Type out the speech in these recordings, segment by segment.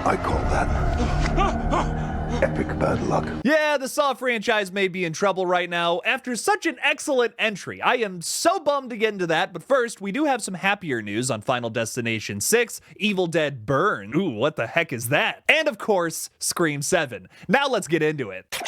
I call that epic bad luck. Yeah, the Saw franchise may be in trouble right now after such an excellent entry. I am so bummed to get into that, but first, we do have some happier news on Final Destination 6, Evil Dead Burn. Ooh, what the heck is that? And of course, Scream 7. Now let's get into it.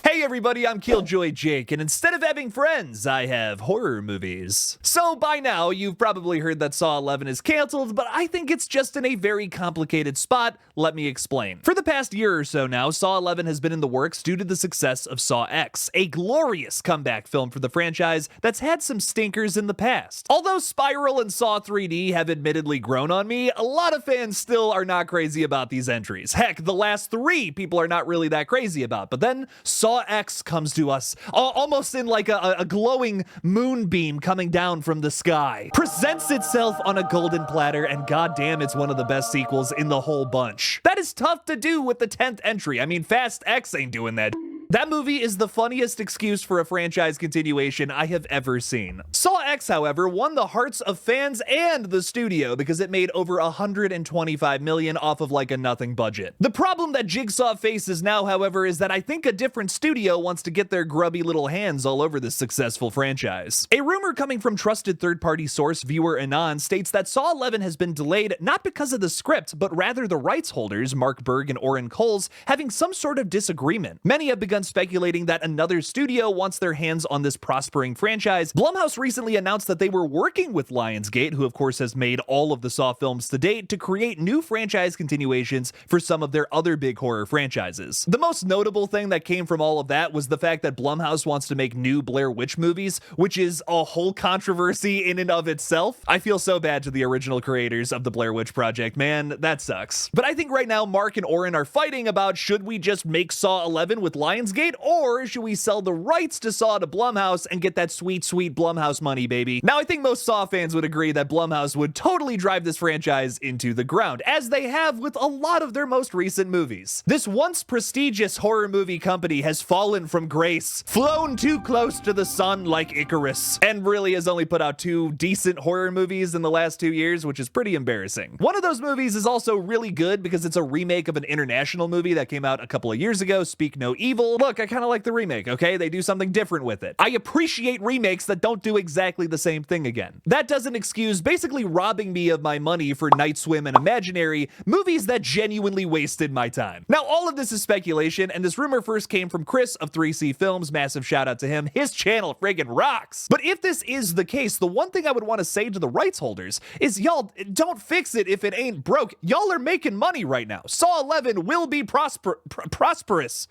Hey everybody, I'm KillJoy Jake, and instead of having friends, I have horror movies. So by now, you've probably heard that Saw 11 is canceled, but I think it's just in a very complicated spot. Let me explain. For the past year or so now, Saw 11 has been in the works due to the success of Saw X, a glorious comeback film for the franchise that's had some stinkers in the past. Although Spiral and Saw 3D have admittedly grown on me, a lot of fans still are not crazy about these entries. Heck, the last three people are not really that crazy about, but then Saw X comes to us, almost in like a glowing moonbeam coming down from the sky. Presents itself on a golden platter, and goddamn, it's one of the best sequels in the whole bunch. That is tough to do with the 10th entry. I mean, Fast X ain't doing that. That movie is the funniest excuse for a franchise continuation I have ever seen. Saw X, however, won the hearts of fans and the studio because it made over $125 million off of like a nothing budget. The problem that Jigsaw faces now, however, is that I think a different studio wants to get their grubby little hands all over this successful franchise. A rumor coming from trusted third-party source Viewer Anon states that Saw 11 has been delayed not because of the script, but rather the rights holders, Mark Berg and Oren Coles, having some sort of disagreement. Many have begun speculating that another studio wants their hands on this prospering franchise. Blumhouse recently announced that they were working with Lionsgate, who of course has made all of the Saw films to date, to create new franchise continuations for some of their other big horror franchises. The most notable thing that came from all of that was the fact that Blumhouse wants to make new Blair Witch movies, which is a whole controversy in and of itself. I feel so bad to the original creators of the Blair Witch Project, man, that sucks. But I think right now Mark and Oren are fighting about should we just make Saw 11 with Lionsgate, or should we sell the rights to Saw to Blumhouse and get that sweet, sweet Blumhouse money, baby? Now, I think most Saw fans would agree that Blumhouse would totally drive this franchise into the ground, as they have with a lot of their most recent movies. This once prestigious horror movie company has fallen from grace, flown too close to the sun like Icarus, and really has only put out 2 decent horror movies in the last 2 years, which is pretty embarrassing. One of those movies is also really good because it's a remake of an international movie that came out a couple of years ago, Speak No Evil. Look, I kind of like the remake, okay? They do something different with it. I appreciate remakes that don't do exactly the same thing again. That doesn't excuse basically robbing me of my money for Night Swim and Imaginary, movies that genuinely wasted my time. Now, all of this is speculation, and this rumor first came from Chris of 3C Films. Massive shout out to him. His channel friggin' rocks. But if this is the case, the one thing I would want to say to the rights holders is, y'all, don't fix it if it ain't broke. Y'all are making money right now. Saw 11 will be prosperous.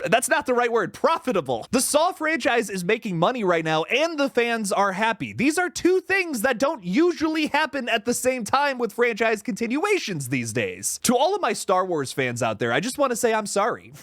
That's not the right word. Profitable. The Saw franchise is making money right now, and the fans are happy. These are 2 things that don't usually happen at the same time with franchise continuations these days. To all of my Star Wars fans out there, I just want to say I'm sorry.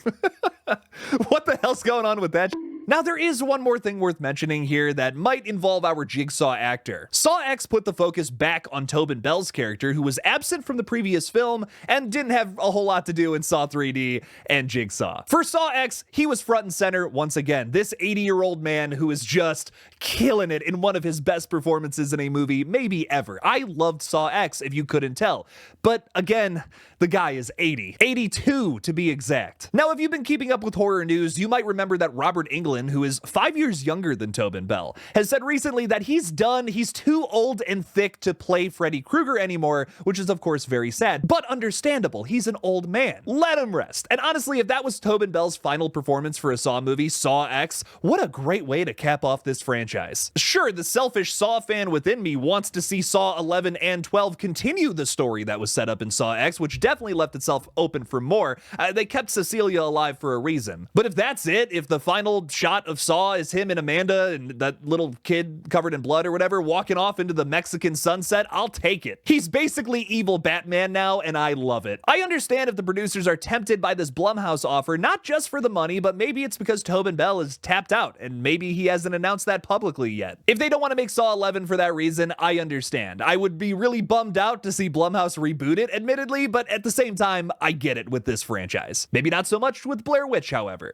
What the hell's going on with that? Now, there is one more thing worth mentioning here that might involve our Jigsaw actor. Saw X put the focus back on Tobin Bell's character, who was absent from the previous film and didn't have a whole lot to do in Saw 3D and Jigsaw. For Saw X, he was front and center once again. This 80-year-old man who is just killing it in one of his best performances in a movie maybe ever. I loved Saw X, if you couldn't tell. But again, the guy is 80. 82 to be exact. Now, if you've been keeping up with horror news, you might remember that Robert Englund, who is 5 years younger than Tobin Bell, has said recently that he's done. He's too old and thick to play Freddy Krueger anymore, which is of course very sad, but understandable. He's an old man. Let him rest. And honestly, if that was Tobin Bell's final performance for a Saw movie, Saw X, what a great way to cap off this franchise. Sure, the selfish Saw fan within me wants to see Saw 11 and 12 continue the story that was set up in Saw X, which definitely left itself open for more. They kept Cecilia alive for a reason. But if that's it, if the final shot of Saw is him and Amanda and that little kid covered in blood or whatever walking off into the Mexican sunset, I'll take it. He's basically evil Batman now, and I love it. I understand if the producers are tempted by this Blumhouse offer, not just for the money, but maybe it's because Tobin Bell is tapped out, and maybe he hasn't announced that publicly yet. If they don't want to make Saw 11 for that reason, I understand. I would be really bummed out to see Blumhouse reboot it, admittedly, but at the same time, I get it with this franchise. Maybe not so much with Blair Witch, however.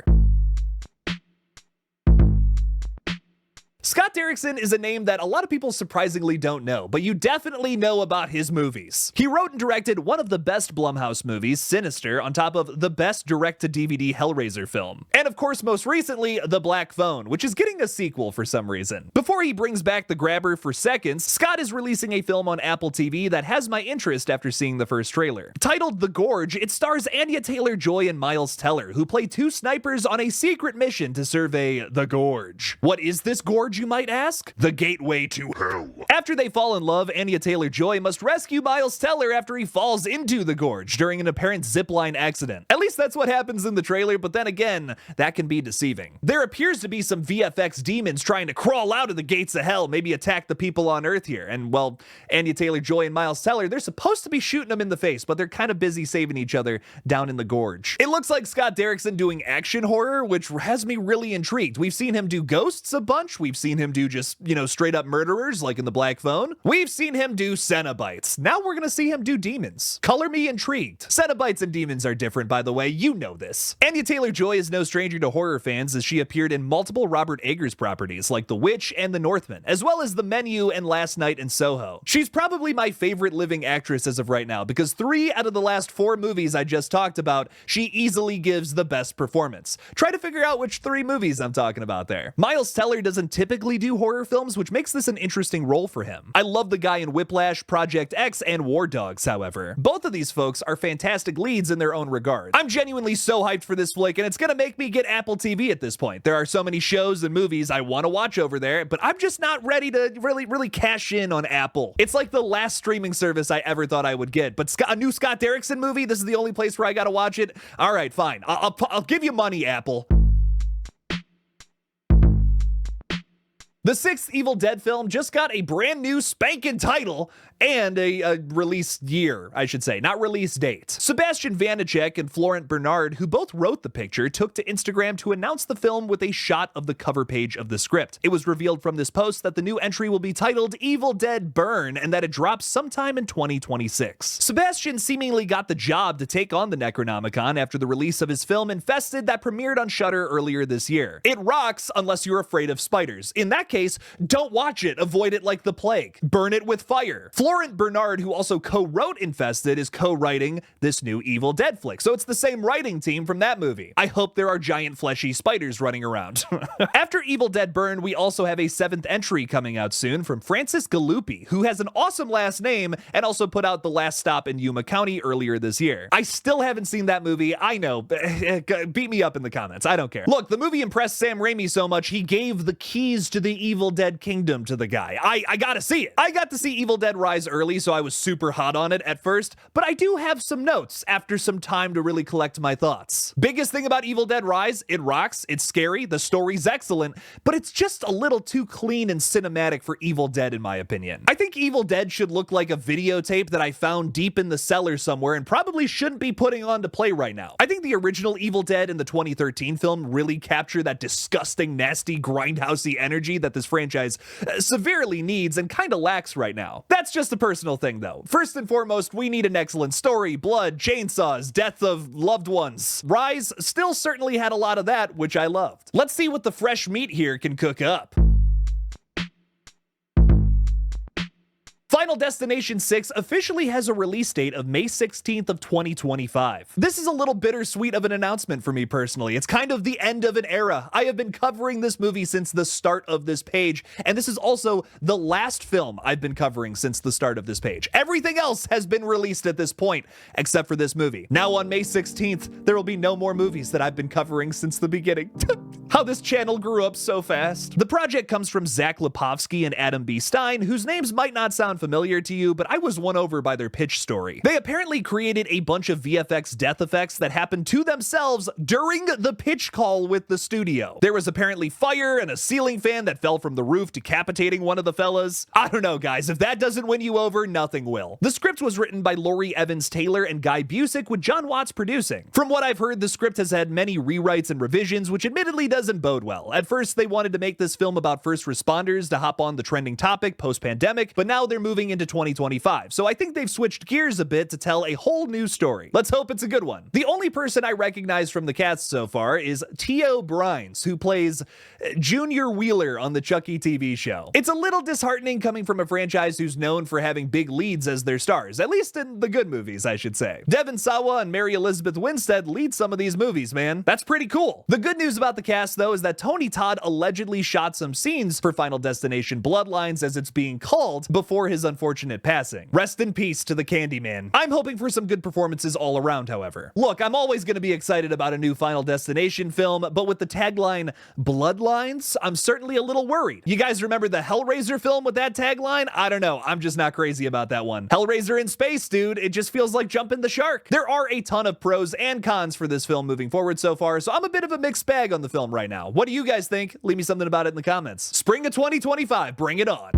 Scott Derrickson is a name that a lot of people surprisingly don't know, but you definitely know about his movies. He wrote and directed one of the best Blumhouse movies, Sinister, on top of the best direct-to-DVD Hellraiser film. And of course, most recently, The Black Phone, which is getting a sequel for some reason. Before he brings back The Grabber for seconds, Scott is releasing a film on Apple TV that has my interest after seeing the first trailer. Titled The Gorge, it stars Anya Taylor-Joy and Miles Teller, who play two snipers on a secret mission to survey the Gorge. What is this gorge, you might ask? The gateway to hell. After they fall in love, Anya Taylor-Joy must rescue Miles Teller after he falls into the gorge during an apparent zipline accident. At least that's what happens in the trailer, but then again, that can be deceiving. There appears to be some VFX demons trying to crawl out of the gates of hell, maybe attack the people on Earth here. And well, Anya Taylor-Joy and Miles Teller, they're supposed to be shooting them in the face, but they're kind of busy saving each other down in the gorge. It looks like Scott Derrickson doing action horror, which has me really intrigued. We've seen him do ghosts a bunch. We've seen him do just, straight up murderers like in The Black Phone. We've seen him do Cenobites. Now we're gonna see him do demons. Color me intrigued. Cenobites and demons are different, by the way. You know this. Anya Taylor-Joy is no stranger to horror fans, as she appeared in multiple Robert Eggers properties like The Witch and The Northman, as well as The Menu and Last Night in Soho. She's probably my favorite living actress as of right now, because 3 out of the last 4 movies I just talked about, she easily gives the best performance. Try to figure out which 3 movies I'm talking about there. Miles Teller doesn't typically do horror films, which makes this an interesting role for him. I love the guy in Whiplash, Project X, and War Dogs, however. Both of these folks are fantastic leads in their own regard. I'm genuinely so hyped for this flick, and it's gonna make me get Apple TV at this point. There are so many shows and movies I want to watch over there, but I'm just not ready to really cash in on Apple. It's like the last streaming service I ever thought I would get, but a new Scott Derrickson movie, this is the only place where I gotta watch it? All right, fine. I'll give you money, Apple. The 6th Evil Dead film just got a brand new spanking title and a release year, I should say, not release date. Sebastian Vanacek and Florent Bernard, who both wrote the picture, took to Instagram to announce the film with a shot of the cover page of the script. It was revealed from this post that the new entry will be titled Evil Dead Burn and that it drops sometime in 2026. Sebastian seemingly got the job to take on the Necronomicon after the release of his film Infested that premiered on Shudder earlier this year. It rocks unless you're afraid of spiders. In that case, don't watch it. Avoid it like the plague. Burn it with fire. Florent Bernard, who also co-wrote Infested, is co-writing this new Evil Dead flick, so it's the same writing team from that movie. I hope there are giant fleshy spiders running around. After Evil Dead Burn, we also have a 7th entry coming out soon from Francis Galuppi, who has an awesome last name and also put out The Last Stop in Yuma County earlier this year. I still haven't seen that movie. I know. Beat me up in the comments. I don't care. Look, the movie impressed Sam Raimi so much, he gave the keys to the Evil Dead Kingdom to the guy. I gotta see it. I got to see Evil Dead Rise early, so I was super hot on it at first, but I do have some notes after some time to really collect my thoughts. Biggest thing about Evil Dead Rise, it rocks, it's scary, the story's excellent, but it's just a little too clean and cinematic for Evil Dead in my opinion. I think Evil Dead should look like a videotape that I found deep in the cellar somewhere and probably shouldn't be putting on to play right now. I think the original Evil Dead in the 2013 film really captured that disgusting, nasty, grindhousey energy that this franchise severely needs and kinda lacks right now. That's just a personal thing though. First and foremost, we need an excellent story, blood, chainsaws, death of loved ones. Rise still certainly had a lot of that, which I loved. Let's see what the fresh meat here can cook up. Final Destination 6 officially has a release date of May 16th of 2025. This is a little bittersweet of an announcement for me personally. It's kind of the end of an era. I have been covering this movie since the start of this page, and this is also the last film I've been covering since the start of this page. Everything else has been released at this point, except for this movie. Now on May 16th, there will be no more movies that I've been covering since the beginning. How this channel grew up so fast. The project comes from Zach Lipovsky and Adam B. Stein, whose names might not sound familiar to you, but I was won over by their pitch story. They apparently created a bunch of VFX death effects that happened to themselves during the pitch call with the studio. There was apparently fire and a ceiling fan that fell from the roof, decapitating one of the fellas. I don't know, guys. If that doesn't win you over, nothing will. The script was written by Laurie Evans Taylor and Guy Busick, with John Watts producing. From what I've heard, the script has had many rewrites and revisions, which admittedly does doesn't bode well. At first, they wanted to make this film about first responders to hop on the trending topic post-pandemic, but now they're moving into 2025. So I think they've switched gears a bit to tell a whole new story. Let's hope it's a good one. The only person I recognize from the cast so far is T.O. Brines, who plays Junior Wheeler on the Chucky TV show. It's a little disheartening coming from a franchise who's known for having big leads as their stars, at least in the good movies, I should say. Devon Sawa and Mary Elizabeth Winstead lead some of these movies, man. That's pretty cool. The good news about the cast, though, is that Tony Todd allegedly shot some scenes for Final Destination Bloodlines, as it's being called, before his unfortunate passing. Rest in peace to the Candyman. I'm hoping for some good performances all around, however. Look, I'm always going to be excited about a new Final Destination film, but with the tagline Bloodlines, I'm certainly a little worried. You guys remember the Hellraiser film with that tagline? I don't know. I'm just not crazy about that one. Hellraiser in space, dude. It just feels like jumping the shark. There are a ton of pros and cons for this film moving forward so far, so I'm a bit of a mixed bag on the film right now. What do you guys think? Leave me something about it in the comments. Spring of 2025, bring it on.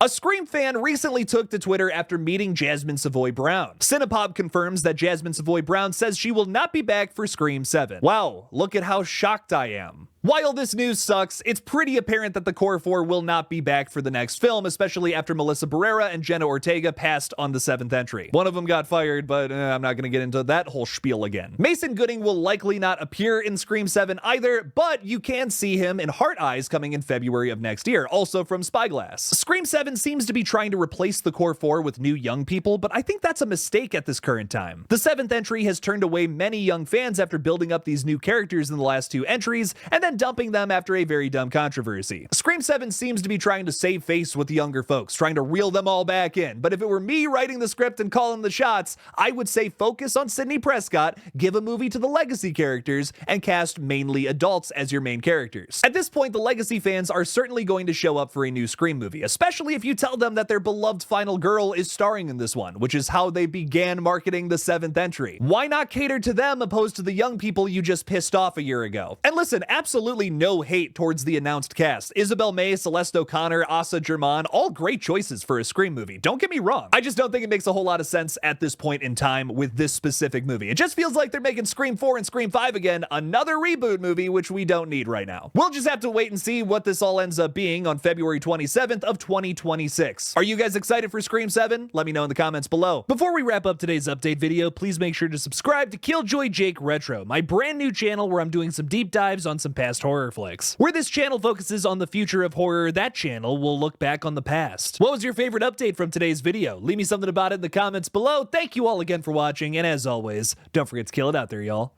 A Scream fan recently took to Twitter after meeting Jasmine Savoy Brown. Cinepop confirms that Jasmine Savoy Brown says she will not be back for Scream 7. Wow, look at how shocked I am. While this news sucks, it's pretty apparent that the Core 4 will not be back for the next film, especially after Melissa Barrera and Jenna Ortega passed on the 7th entry. One of them got fired, but I'm not going to get into that whole spiel again. Mason Gooding will likely not appear in Scream 7 either, but you can see him in Heart Eyes coming in February of next year, also from Spyglass. Scream 7 seems to be trying to replace the Core 4 with new young people, but I think that's a mistake at this current time. The 7th entry has turned away many young fans after building up these new characters in the last 2 entries, and then dumping them after a very dumb controversy. Scream 7 seems to be trying to save face with the younger folks, trying to reel them all back in, but if it were me writing the script and calling the shots, I would say focus on Sidney Prescott, give a movie to the legacy characters, and cast mainly adults as your main characters. At this point, the legacy fans are certainly going to show up for a new Scream movie, especially if you tell them that their beloved final girl is starring in this one, which is how they began marketing the 7th entry. Why not cater to them opposed to the young people you just pissed off a year ago? And listen, absolutely no hate towards the announced cast. Isabel May, Celeste O'Connor, Asa German, all great choices for a Scream movie. Don't get me wrong. I just don't think it makes a whole lot of sense at this point in time with this specific movie. It just feels like they're making Scream 4 and Scream 5 again, another reboot movie, which we don't need right now. We'll just have to wait and see what this all ends up being on February 27th of 2026. Are you guys excited for Scream 7? Let me know in the comments below. Before we wrap up today's update video, please make sure to subscribe to KillJoy Jake Retro, my brand new channel where I'm doing some deep dives on some past horror flicks. Where this channel focuses on the future of horror, that channel will look back on the past. What was your favorite update from today's video? Leave me something about it in the comments below. Thank you all again for watching, and as always, don't forget to kill it out there, y'all.